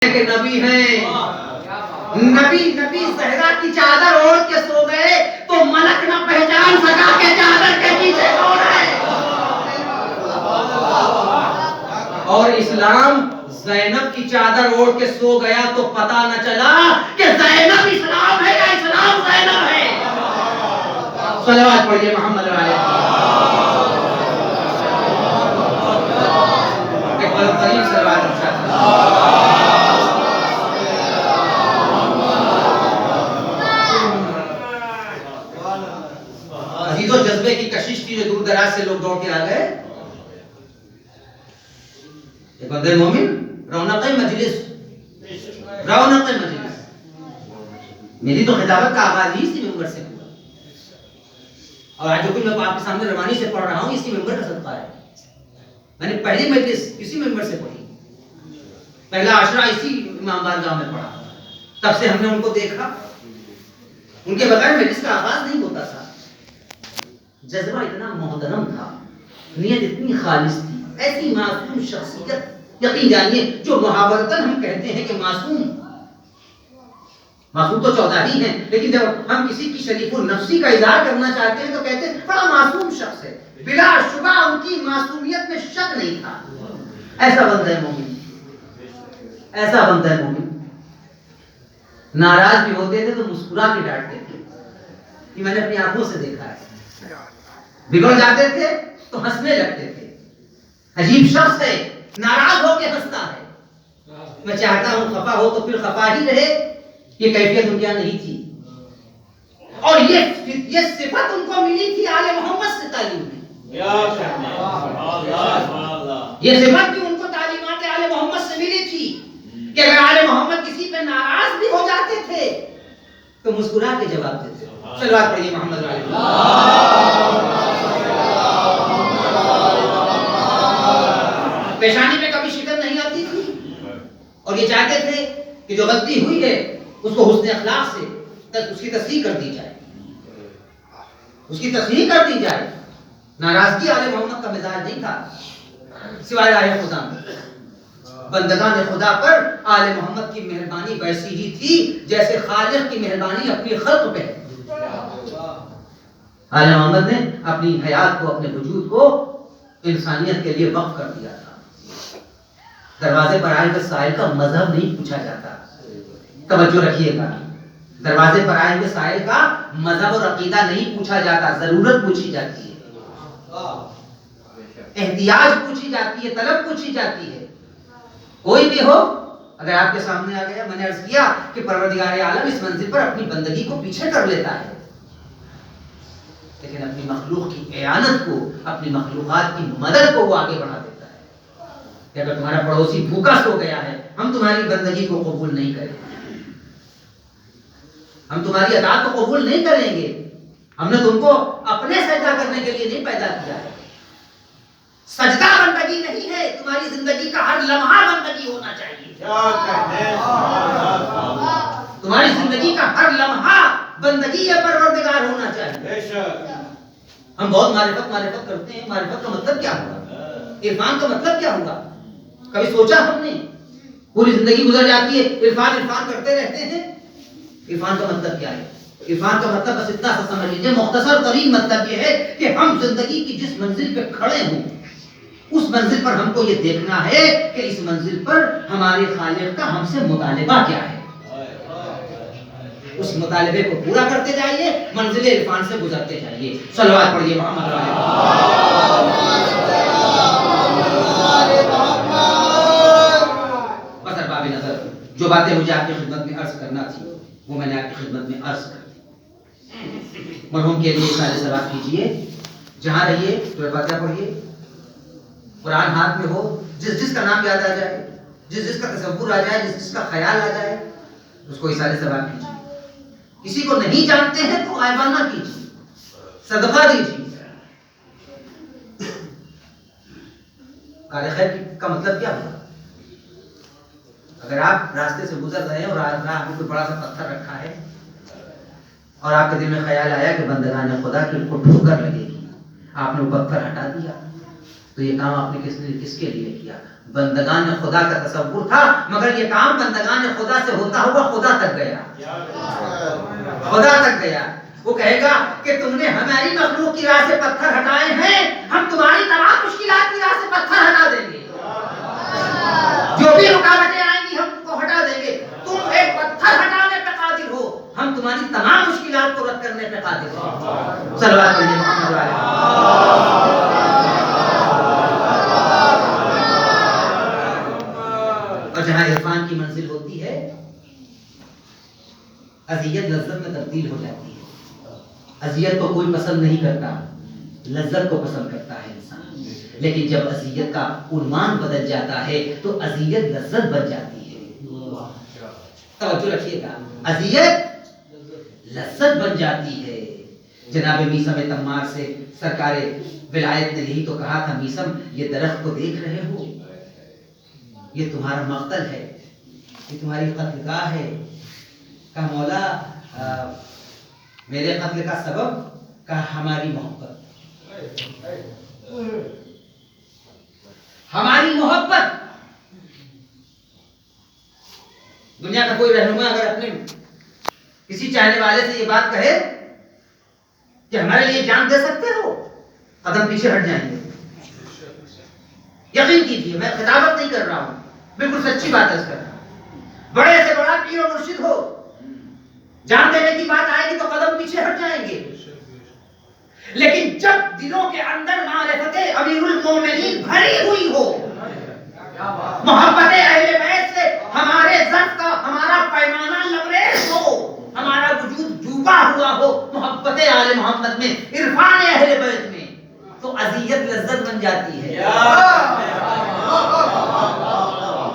کہ نبی ہیں، نبی صحرا کی چادر اوڑھ کے سو گئے تو ملک نہ پہچان سکا کہ چادر کے پیچھے کون ہے. اور اسلام زینب کی چادر اوڑھ کے سو گیا تو پتا نہ چلا کہ زینب اسلام ہے یا اسلام زینب ہے. صلوات پڑھیے محمد علیہ. ایک بار قریب صلوات عزیز و جذبے کی کشش تھی جو دور دراز سے لوگ دوڑ کے آ گئے. ایک بندے مومن رونق مجلس، رونق مجلس. میری تو خطابت کا آغاز ہی اسی ممبر سے ہوا، اور آج جو کچھ میں آپ کے سامنے روانی سے پڑھ رہا ہوں اسی ممبر کا صدقہ ہے. میں نے پہلی مجلس اسی ممبر سے پڑھی، پہلا عشرہ اسی امام بارگاہ میں پڑھا. تب سے ہم نے ان کو دیکھا، ان کے بغیر مجلس کا آغاز نہیں ہوتا تھا. جذبہ اتنا محترم تھا، نیت اتنی خالص تھی، ایسی معصوم شخصیت. یقین جانیے جو محاورتاً ہم کہتے ہیں کہ معصوم تو 14 ہی ہیں، لیکن جب ہم کسی کی شریف النفسی کا اظہار کرنا چاہتے ہیں تو کہتے ہیں بڑا معصوم شخص ہے. بلا شبہ ان کی معصومیت میں شک نہیں تھا. ایسا بندہ ہے مومن، ایسا بندہ ہے مومن. ناراض بھی ہوتے تھے تو مسکرا کے ڈانٹتے تھے، یہ میں نے اپنی آنکھوں سے دیکھا ہے. بگڑ جاتے تھے تو ہنسنے لگتے تھے. عجیب شخص ہے، ناراض ہو کے ہنستا ہے. میں چاہتا ہوں خفا ہو تو پھر خفا ہی رہے. یہ کیفیت ان کے یہاں نہیں تھی، اور یہ صفت ان کو ملی تھی آل محمد سے تعلیم میں. یہ صفت بھی ان کو تعلیمات آل محمد سے ملی تھی کہ اگر آل محمد کسی پہ ناراض بھی ہو جاتے تھے تو مسکرا کے جواب دیتے. صلوات پڑھیے محمد علیہ. پیشانی پہ کبھی شکن نہیں آتی تھی، اور یہ چاہتے تھے کہ جو غلطی ہوئی ہے اس کو حسن اخلاق سے اس کی تصحیح کر دی جائے، اس کی تصحیح کر دی جائے. ناراضگی آل محمد کا مزاج نہیں تھا، سوائے آئے خدا میں. بندگان خدا پر آل محمد کی مہربانی ویسی ہی تھی جیسے خالق کی مہربانی اپنی خلق پہ. آل محمد نے اپنی حیات کو، اپنے وجود کو انسانیت کے لیے وقف کر دیا تھا. دروازے پر آئے ہوئے سائل کا مذہب نہیں پوچھا جاتا. توجہ رکھیے گا، دروازے پر آئے ہوئے سائل کا مذہب اور عقیدہ نہیں پوچھا جاتا، ضرورت پوچھی جاتی ہے، احتیاج پوچھی جاتی ہے، طلب پوچھی جاتی ہے. کوئی بھی ہو اگر آپ کے سامنے آ گیا، میں نے عرض کیا کہ پروردگار عالم اس منزل پر اپنی بندگی کو پیچھے کر لیتا ہے، لیکن اپنی مخلوق کی اعانت کو، اپنی مخلوقات کی مدد کو وہ آگے بڑھا دیتا ہے. کہ اگر تمہارا پڑوسی بھوکا سو گیا ہے، ہم تمہاری بندگی کو قبول نہیں کریں گے، ہم تمہاری اطاعت کو قبول نہیں کریں گے. ہم نے تم کو اپنے سجدہ کرنے کے لیے نہیں پیدا کیا ہے. سجدہ بندگی نہیں ہے، تمہاری زندگی کا ہر لمحہ بندگی ہونا چاہیے. تمہاری زندگی کا ہر لمحہ بندگی یا پروردگار ہونا چاہیے. ہم بہت معرفت کرتے ہیں. معرفت کا مطلب کیا ہوگا؟ عرفان کا مطلب کیا ہوگا؟ کبھی سوچا ہم نے؟ پوری زندگی گزر جاتی ہے عرفان کرتے رہتے ہیں. عرفان کا مطلب کیا ہے؟ عرفان کا مطلب بس اتنا سا سمجھ لیجیے، مختصر ترین مطلب یہ ہے کہ ہم زندگی کی جس منزل پہ کھڑے ہوں اس منزل پر ہم کو یہ دیکھنا ہے کہ اس منزل پر ہمارے خالق کا ہم سے مطالبہ کیا ہے. اس مطالبے کو پورا کرتے جائیے، منزل عرفان سے گزرتے جائیے. صلوات پڑھیے محمد بس ارباب نظر جو باتیں مجھے آپ کی خدمت میں عرض کرنا تھی وہ میں نے آپ کی خدمت میں عرض کر دی. مرحوم کے لیے سارے ثواب کیجیے، جہاں رہیے سورہ فاتحہ پڑھیے، قرآن ہاتھ میں ہو، جس کا نام یاد آ جائے، جس کا تصور آ جائے، جس کا خیال آ جائے اس کو سارے ثواب کیجیے. کسی کو نہیں جانتے ہیں تو غائبانہ کیجیے، صدقہ دیجیے. کار خیر کا مطلب کیا ہوگا؟ اگر آپ راستے سے گزر رہے ہیں اور راہ میں کوئی بڑا سا پتھر رکھا ہے اور آپ کے دل میں خیال آیا کہ بندگان خدا کی ان کو ٹھوکر لگے گی، آپ نے وہ پتھر ہٹا دیا، تو یہ کام آپ نے کس کے لیے کیا؟ بندگان خدا کا تصور تھا، مگر یہ کام بندگان خدا سے ہوتا ہوا خدا تک گیا، خدا تک گیا۔ وہ کہے گا کہ تم نے ہماری مخلوق کی راہ سے پتھر ہٹائے ہیں، ہم تمہاری تمام مشکلات کی راہ سے پتھر ہٹا دیں گے، جو بھی رکاوٹیں آئیں گی ہم کو ہٹا دیں گے۔ تم ایک پتھر ہٹانے پہ قادر ہو، ہم تمہاری تمام مشکلات کو رد کرنے پہ قادر ہیں۔ صلوات پڑھیے محمد علیہ۔ اور جہاں عرفان کی منزل ہوتی ہے، اذیت لذت میں تبدیل ہو جاتی ہے۔ اذیت کو کوئی پسند نہیں کرتا، لذت کو پسند کرتا ہے انسان، لیکن جب اذیت کا عنوان بدل جاتا ہے تو اذیت لذت بن جاتی ہے۔ توجہ رکھیے گا، اذیت لذت بن جاتی ہے۔ جناب میثم تمار سے سرکار ولایت نے یہی تو کہا تھا، میثم یہ درخت کو دیکھ رہے ہو، یہ تمہارا مقتل ہے، یہ تمہاری قتل گاہ ہے۔ کہا مولا میرے قتل کا سبب؟ کہا ہماری محبت، ہماری محبت۔ دنیا کا کوئی رہنما اگر اپنے کسی چاہنے والے سے یہ بات کہے کہ ہمارے لیے جان دے سکتے ہو، قدم پیچھے ہٹ جائیں گے۔ یقین کیجیے، میں خطابت نہیں کر رہا ہوں، بالکل سچی بات ہے اس کا۔ بڑے سے بڑا پیر و مرشد ہو، جان دینے کی بات آئے گی تو قدم پیچھے ہٹ جائیں گے، لیکن جب دلوں کے اندر معرفت امیر المومنین بھری ہوئی ہو، محبت اہل بیت سے ہمارے ذوق کا ہمارا پیمانہ لبریز ہو، ہمارا وجود ڈوبا ہوا ہو محبت آل محمد میں، عرفان اہل بیت میں، تو اذیت لذت بن جاتی ہے۔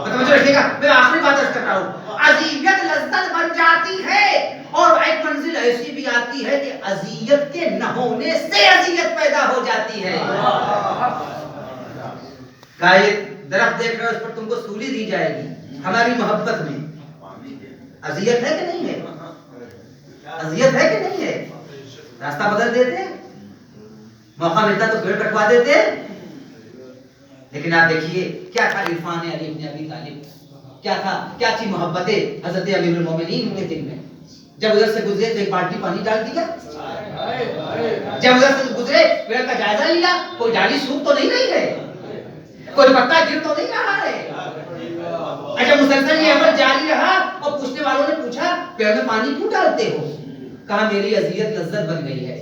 توجہ رکھیے گا، میں آخری بات عرض کر رہا ہوں، اذیت لذت بن جاتی ہے، اور ایک منزل ایسی بھی آتی ہے کہ اذیت کے نہ ہونے سے اذیت پیدا ہو جاتی ہے۔ کہا یہ درخت دیکھ رہے ہو، اس پر تم کو سولی دی جائے گی، ہماری محبت میں اذیت ہے کہ نہیں ہے؟ اذیت ہے کہ نہیں ہے؟ راستہ بدل دیتے، موقع ملتا تو پیڑ کٹوا دیتے۔ لیکن آپ دیکھیے کیا تھا عرفان علی ابن ابی طالب، کیا تھا، کیا تھی محبت حضرت امیر المومنین کے دل میں۔ جب ادھر سے گزرے تو ایک بالٹی پانی ڈال دیا، جب ادھر سے گزرے پیڑ کا جائزہ لیا، کوئی ڈالی سوکھ تو نہیں رہی ہے، کوئی پتا گر تو نہیں رہا ہے۔ اچھا مسلسل یہ عمل جاری رہا، اور پوچھنے والوں نے پوچھا پیڑ میں پانی کیوں ڈالتے ہو؟ کہا میری اذیت لذت بن گئی ہے۔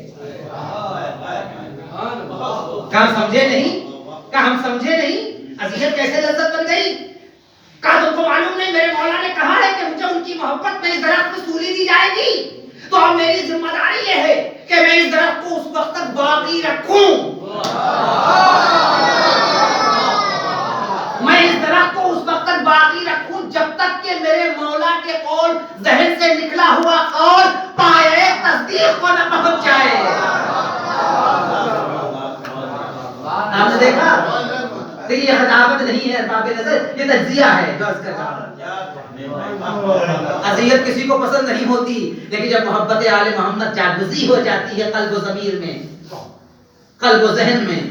کہا ہم سمجھے نہیں، کہا ہم سمجھے نہیں، اذیت کیسے لذت بن گئی؟ کہا تم کو معلوم نہیں، میرے مولا نے کہا ہے کہ مجھے ان کی محبت میں اس درخت کو سولی دی جائے گی، تو اب میری ذمہ داری یہ ہے کہ میں اس درخت کو اس وقت تک باقی رکھوں، میں اس درخت کو اس وقت تک باقی رکھوں جب تک کہ میرے مولا کے قول، ذہن سے نکلا ہوا قول پائے تصدیق کو نہ پہنچ جائے۔ آپ نے دیکھا، یہ خطابت نہیں ہے ارباب نظر، یہ تجزیہ ہے جو عرض کر رہا ہوں۔ اذیت کسی کو پسند نہیں ہوتی، لیکن جب محبت آل محمد جاگزی ہو جاتی ہے قلب و ضمیر میں، قلب و ذہن میں،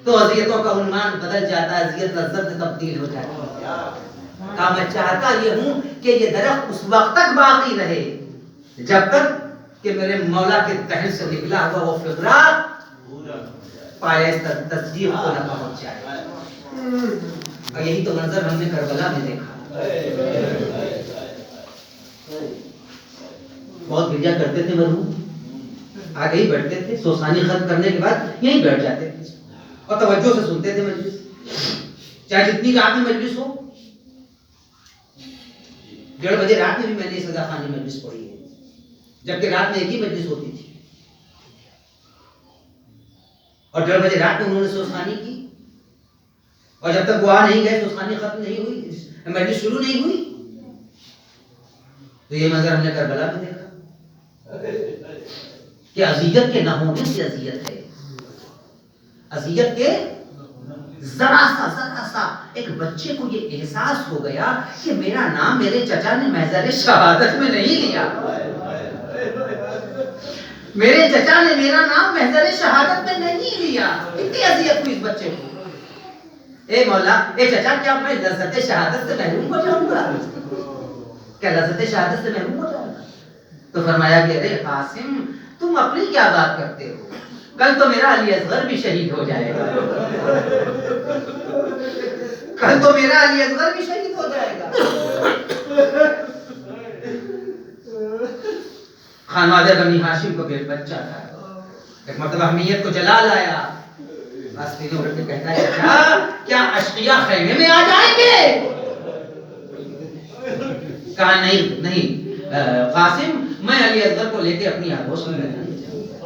تو اذیتوں کا عنوان بدل جاتا ہے، اذیت لذت میں تبدیل ہو جاتی ہے۔ کہا میں چاہتا یہ ہوں کہ یہ درخت اس وقت تک باقی رہے جب تک کہ میرے مولا کے دہن سے نکلا ہوا وہ فقرہ پائے تصدیق کو نہ پہنچ جائے۔ اور یہی تو منظر ہم نے کربلا میں دیکھا۔ بہت بھیجا کرتے تھے مرحوم، آگے ہی بیٹھتے تھے، سوسانی ختم کرنے کے بعد یہیں بیٹھ جاتے تھے اور توجہ سے سنتے تھے مجلس، چاہے جتنی رات میں مجلس ہو۔ 1:30 بجے رات میں بھی میں نے سزا خانی مجلس پڑھی ہے، جبکہ رات میں ایک ہی مجلس ہوتی تھی، اور 1:30 بجے رات میں انہوں نے سوسانی کی، اور جب تک وہ آ نہیں گئے سوسانی ختم نہیں ہوئی، مجلس شروع نہیں ہوئی۔ تو یہ منظر ہم نے کربلا میں دیکھا کہ اذیت کے نہ ہونے سے اذیت ہے، اذیت کے ذرا سا ایک بچے کو یہ احساس ہو گیا کہ میرا نام میرے چچا نے محضر شہادت میں نہیں لیا، میرے چچا نے میرا نام محضر شہادت میں نہیں لیا، کتنی اذیت ہوئی اس بچے کو۔ اے مولا، اے چچا، کیا میں لذت شہادت سے محروم ہو جاؤں گا؟ کیا لذت شہادت سے محروم ہو جاؤں گا؟ تو فرمایا کہ ارے قاسم، تم اپنی کیا بات کرتے ہو؟ کل تو میرا علی اصغر بھی شہید ہو جائے گا، کل تو میرا علی اصغر بھی شہید ہو جائے گا۔ خانوادہ بنی ہاشم کو بھی بچہ تھا، ایک مرتبہ حمیت کو جلا لایا، بس تینوں اٹھ کے کہتا ہے کیا اشقیاء خیمے میں آ جائیں گے؟ کہا نہیں نہیں قاسم، میں علی اصغر کو لے کے اپنی آغوش میں نہیں جاؤں گا۔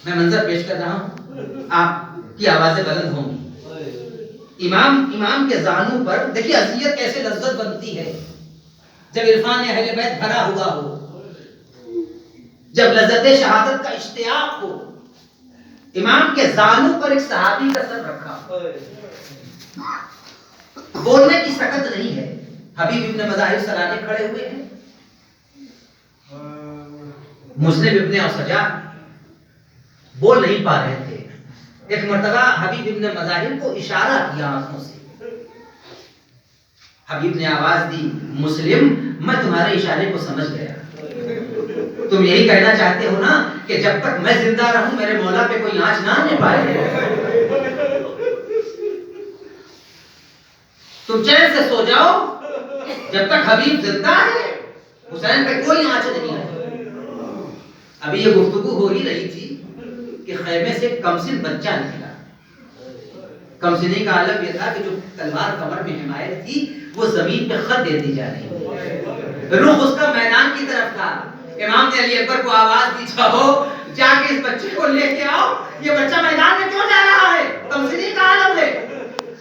میں منظر پیش کر رہا ہوں، آپ کی آوازیں بلند ہوں گی۔ امام کے زانوں پر دیکھیے اذیت کیسے لذت بنتی ہے جب عرفان اہل بیت بھرا ہوا ہو، جب لذت شہادت کا اشتیاق ہو۔ امام کے زانوں پر ایک صحابی کا سر رکھا، بولنے کی سکت نہیں ہے۔ حبیب ابن مظاہر سرانے کھڑے ہوئے ہیں، مسلم ابن اوسجا بول نہیں پا رہے تھے۔ ایک مرتبہ حبیب ابن مظاہر کو اشارہ کیا آنکھوں سے، حبیب نے آواز دی، مسلم میں تمہارے اشارے کو سمجھ گیا، تم یہی کہنا چاہتے ہو نا کہ جب تک میں زندہ رہوں میرے مولا پہ کوئی آنچ نہ آنے پائے، تم چین سے سو جاؤ، جب تک حبیب زندہ ہے حسین پہ کوئی آنچ نہیں آئے۔ ابھی یہ گفتگو ہو ہی رہی تھی کہ خیمے سے کمسن بچہ نکلا۔ کمسنی کا عالم یہ تھا کہ جو تلوار کمر میں حمایت تھی وہ زمین پہ خط دیتی جا رہی، رخ اس کا میدان کی طرف تھا۔ امام نے علی اکبر کو آواز دی، جاؤ جا کے اس بچے کو لے کے آؤ، یہ بچہ میدان میں کیوں جا رہا ہے؟ کمسنی کا عالم ہے۔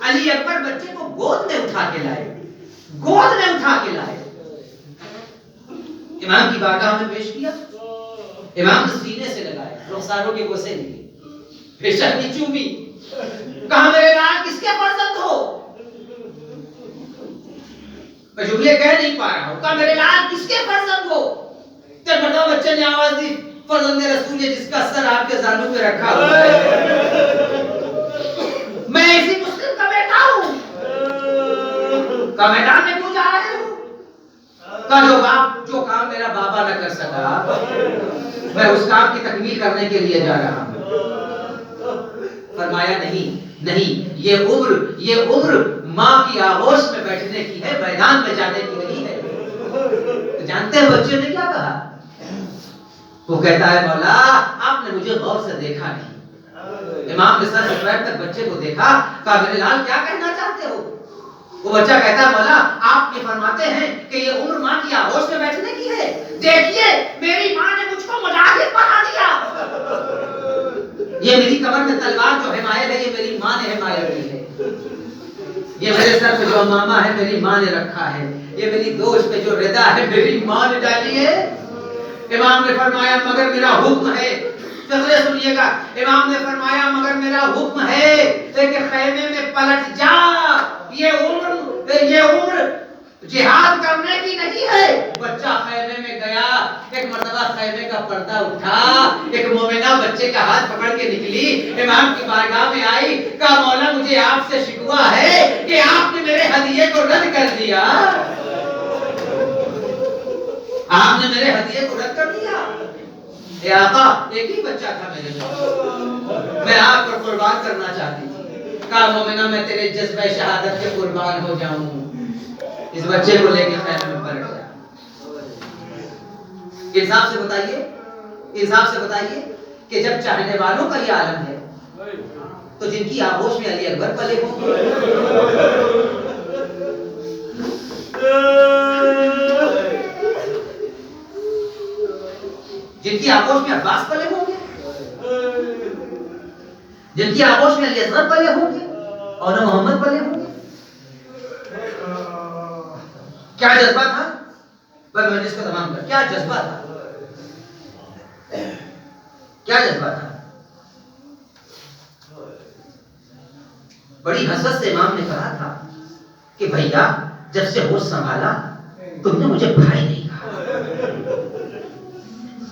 علی اکبر بچے کو گود میں اٹھا کے لائے، گود میں اٹھا کے لائے، امام کی بارگاہ میں پیش کیا۔ امام نے سینے سے لگائے، رخساروں کے بوسے دیے، پیشانی کی چومی، کہا میرے لال کس کے فرزند ہو؟ میں جملے کہہ نہیں پا رہا ہوں، کہا میرے لال کس کے فرزند ہو؟ جب بڑا بچے نے آواز دی، فرزند رسول ہے جس کا سر آپ کے زانوں پہ رکھا ہوا ہے، میں اسی مسلم کا بیٹا ہوں۔ کہا میدان میں کیوں جا رہے ہو؟ کہا جو کام میرا بابا نہ کر سکا میں اس کام کی تکمیل کرنے کے لیے جا رہا ہوں۔ فرمایا نہیں، یہ عمر ماں کی آغوش میں بیٹھنے کی ہے، میدان میں جانے کی نہیں ہے۔ تو جانتے ہیں بچے نے کیا کہا؟ وہ کہتا ہے مولا آپ نے مجھے غور سے دیکھا نہیں۔ امام نے سر سے پیر تک بچے کو دیکھا، کہا میرے لال کیا کہنا چاہتے ہو؟ وہ بچہ کہتا ہے مولا آپ یہ فرماتے ہیں کہ یہ عمر ماں کی آغوش میں بیٹھنے کی ہے، دیکھیے میری ماں نے مجھ کو مجاہد بنا دیا، یہ میری کمر میں تلوار جو حمایت ہے یہ میری ماں نے حمایت کی ہے، یہ میرے سر پہ جو امامہ ہے میری ماں نے رکھا ہے، یہ میری دوش پہ جو ردا ہے میری ماں نے ڈالی ہے۔ امام نے فرمایا مگر میرا حکم ہے، فقرے سنیے گا، امام نے فرمایا مگر میرا حکم ہے کہ خیمے میں پلٹ جا، یہ عمر جہاد کرنے کی نہیں ہے۔ بچہ خیمے میں گیا، ایک مرتبہ خیمے کا پردہ اٹھا، ایک مومنہ بچے کا ہاتھ پکڑ کے نکلی، امام کی بارگاہ میں آئی، کہا مولا مجھے آپ سے شکوہ ہے کہ آپ نے میرے ہدیے کو رد کر دیا، آپ نے میرے ہدیے کو رد کر دیا۔ اے آقا ایک ہی بچہ تھا میرے پاس، میں آپ پر قربان کرنا چاہتی تھی، کہا مومنہ میں تیرے جذبہ شہادت کے قربان ہو جاؤں، اس بچے کو لے کے خیمے میں پلٹ جا۔ انصاف سے بتائیے کہ جب چاہنے والوں کا یہ عالم ہے تو جن کی آغوش میں علی اکبر پلے ہوں گے، جن کی آغوش میں عباس پلے ہوں گے، جن کی آغوش میں علی اصغر پلے ہوں گے اور نہ محمد پلے ہوں گے، کیا جذبہ تھا؟ بس میں جس کو تمام کر، کیا جذبہ تھا، کیا جذبہ تھا؟ بڑی حسرت سے امام نے کہا تھا کہ بھیا جب سے ہوش سنبھالا تم نے مجھے بھائی نہیں کہا،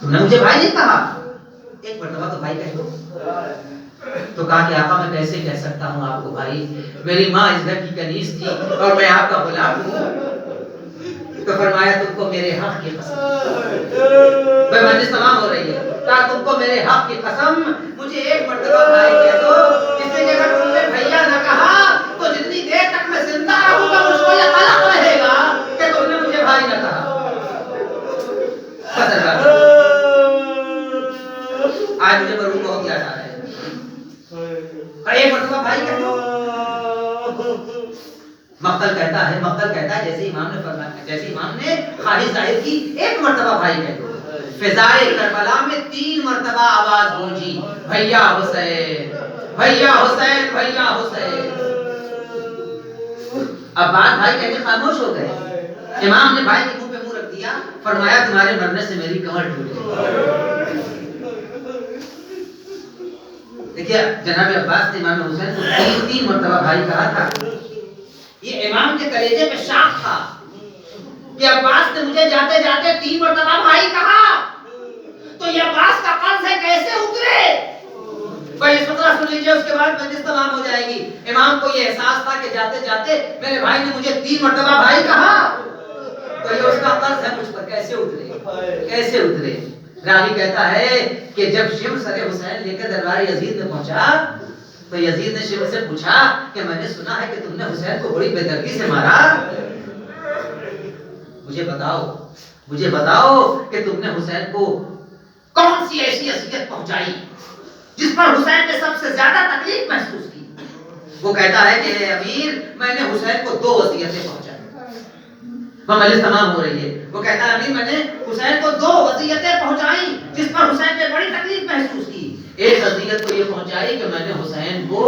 تم نے مجھے بھائی نہیں کہا، ایک مرتبہ تو بھائی کہہ دو، تو کہا کہ آقا میں کیسے کہہ سکتا ہوں آپ کو بھائی، میری ماں اس گھر کی کنیز تھی اور میں آپ کا غلام ہوں۔ تو فرمایا تم کو میرے حق کی قسم، مجلس تمام ہو رہی ہے، کہا تم کو میرے حق کی قسم مجھے ایک مرتبہ بھائی کہہ دو، اس لیے کہ اگر تم نے بھیا نہ کہا تو جتنی دیر تک میں زندہ رہوں گا مجھ کو یہ قلق رہے گا کہ تم نے مجھے بھائی نہ کہا۔ آج مجھے مرحوم بہت یاد آ رہا ہے، اور ایک مرتبہ بھائی کہہ دو۔ مقتل کہتا ہے جیسے امام نے فرمایا، جیسے امام نے خواہش ظاہر کی، ایک مرتبہ بھائی کہہ دو۔ فضائے کربلا میں 3 مرتبہ آواز گونجی، بھیا حسین، بھیا حسین، بھیا حسین۔ اب بعد بھائی کہہ کے خاموش ہو گئے۔ امام نے بھائی کے منہ پہ منہ رکھ دیا، فرمایا تمہارے مرنے سے میری کمر ٹوٹ گئی۔ دیکھیے جناب عباس نے امام حسین کو 3 مرتبہ بھائی کہا تھا۔ یہ امام کے کلیجے پہ شاخ تھا کہ عباس نے مجھے جاتے جاتے 3 مرتبہ بھائی کہا، تو یہ عباس کا قرض ہے کیسے اترے؟ بھائی اس مطلب سن لیجئے، اس کے بعد مجلس تمام ہو جائے گی۔ امام کو یہ احساس تھا کہ جاتے جاتے میرے بھائی نے مجھے 3 مرتبہ بھائی کہا، تو یہ اس کا قرض ہے مجھ پر، کیسے اترے، کیسے اترے۔ راوی کہتا ہے کہ جب شمر سر حسین لے کر دربار یزید میں پہنچا تو یزید نے شمر سے پوچھا کہ میں نے سنا ہے کہ تم نے حسین کو بڑی بے دردی سے مارا، مجھے بتاؤ کہ تم نے حسین کو کون سی ایسی اذیت پہنچائی جس پر حسین نے سب سے زیادہ تکلیف محسوس کی۔ وہ کہتا ہے کہ اے امیر، میں نے حسین کو 2 اذیتیں پہنچائی۔ مجلس تمام ہو رہی ہے، وہ کہتا ہے امیر میں نے حسین کو 2 اذیتیں پہنچائیں جس پر حسین نے بڑی تکلیف محسوس کی۔ ایک اذیت تو یہ پہنچائی کہ میں نے حسین کو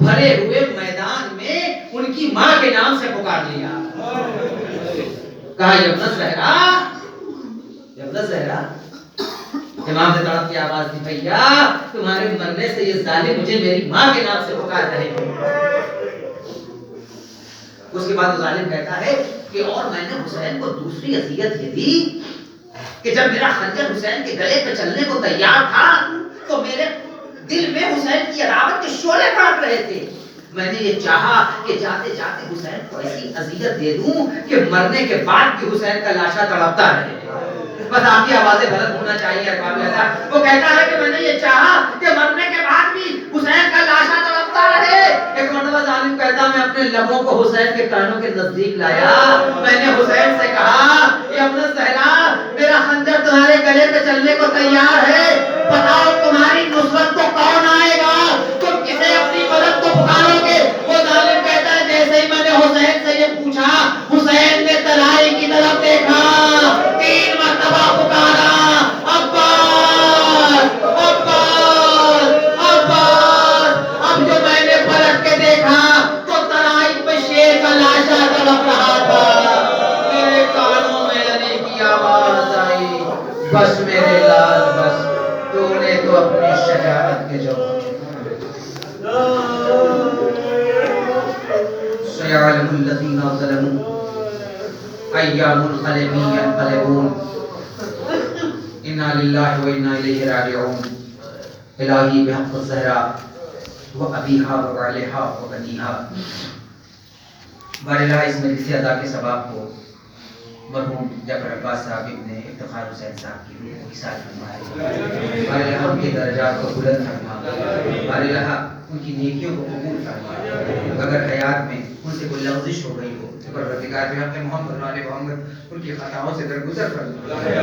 بھرے ہوئے میدان میں ان کی ماں کے نام سے پکار لیا، کہا ابن زہرا، ابن زہرا۔ امام نے تڑپ کی آواز دی، بھیا تمہارے مرنے سے یہ ظالم مجھے میری ماں کے نام سے پکار رہے ہیں۔ اس کے بعد ظالم کہتا ہے کہ اور میں نے حسین کو دوسری اذیت یہ دی کہ جب میرا خنجر حسین کے گلے پہ چلنے کو تیار تھا تو میرے دل میں حسین کی عداوت کے شعلے بھڑک رہے تھے۔ میں نے یہ چاہا کہ جاتے جاتے حسین کو ایسی اذیت دے دوں کہ مرنے کے بعد بھی حسین کا لاشا تڑپتا رہے۔ بس آپ کی آوازیں بلند ہونا چاہیے ارباب ایسا۔ وہ کہتا ہے کہ میں نے یہ چاہا کہ مرنے کے بعد بھی حسین کا لاشا تڑپتا رہے۔ ایک مرتبہ ظالم کہتا میں اپنے لبوں کو حسین کے کانوں کے نزدیک لایا، میں نے حسین سے کہا کہ ابن زہرا میرا خنجر تمہارے گلے پہ چلنے کو تیار ہے، بتاؤ تمہاری نصرت کو کون آئے گا، تم کسے اپنی مدد کو پکارو گے؟ وہ ظالم کہتا ہے جیسے ہی میں نے حسین سے یہ پوچھا حسین نے ترائی کی طرف دیکھا، 3 مرتبہ پکارا عباس عباس عباس۔ اب جو میں نے پلٹ کے دیکھا تو ترائی پہ شیر کا لاشا تڑپ رہا تھا، میرے کانوں میں علی کی آواز آئی، بس میرے لال بس، تو نے تو اپنی شجاعت کے جواب سيعلم الذين ظلموا أي منقلب ينقلبون إنا لله وإنا إليه راجعون۔ إلهي بحق الزهراء وأبيها وبعلها وبنيها۔ باراللہ اس مجلس ادا کے ثواب کو مرحوم جعفر عباس صاحب ابن افتخار حسین صاحب کی روح کو حصال فرمائے، باراللہ ان کے درجات کو بلند فرمائے، باراللہ ان کی نیکیوں کو قبول فرمائے۔ اگر حیات میں ان سے کوئی لغزش ہو گئی ہو تو پروردگار بحق محمد والے محمد ان کی خطاؤں سے درگزر فرمائے،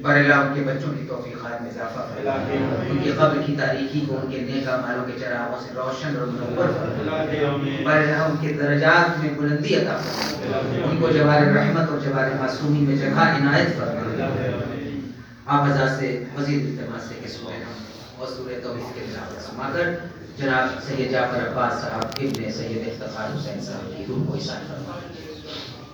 باراللہ ان کے بچوں کی توفیقات میں اضافہ فرمائے، ان کی قبر کی تاریکی کو ان کے نیک اعمالوں کے چراغوں سے روشن اور منور فرمائے، باراللہ ان کے درجات میں بلندی عطا فرمائے، ان کو جوار رحمت اور جوار معصومی میں جگہ عنایت فرمائے۔ آپ حضرات سے مزید التماس ہے کہ سورہ نحل اور سورہ توبہ کے تلاوت سما کر جناب سید جعفر عباس صاحب ابن سید افتخار حسین صاحب کی روح کو حصال فرمائے۔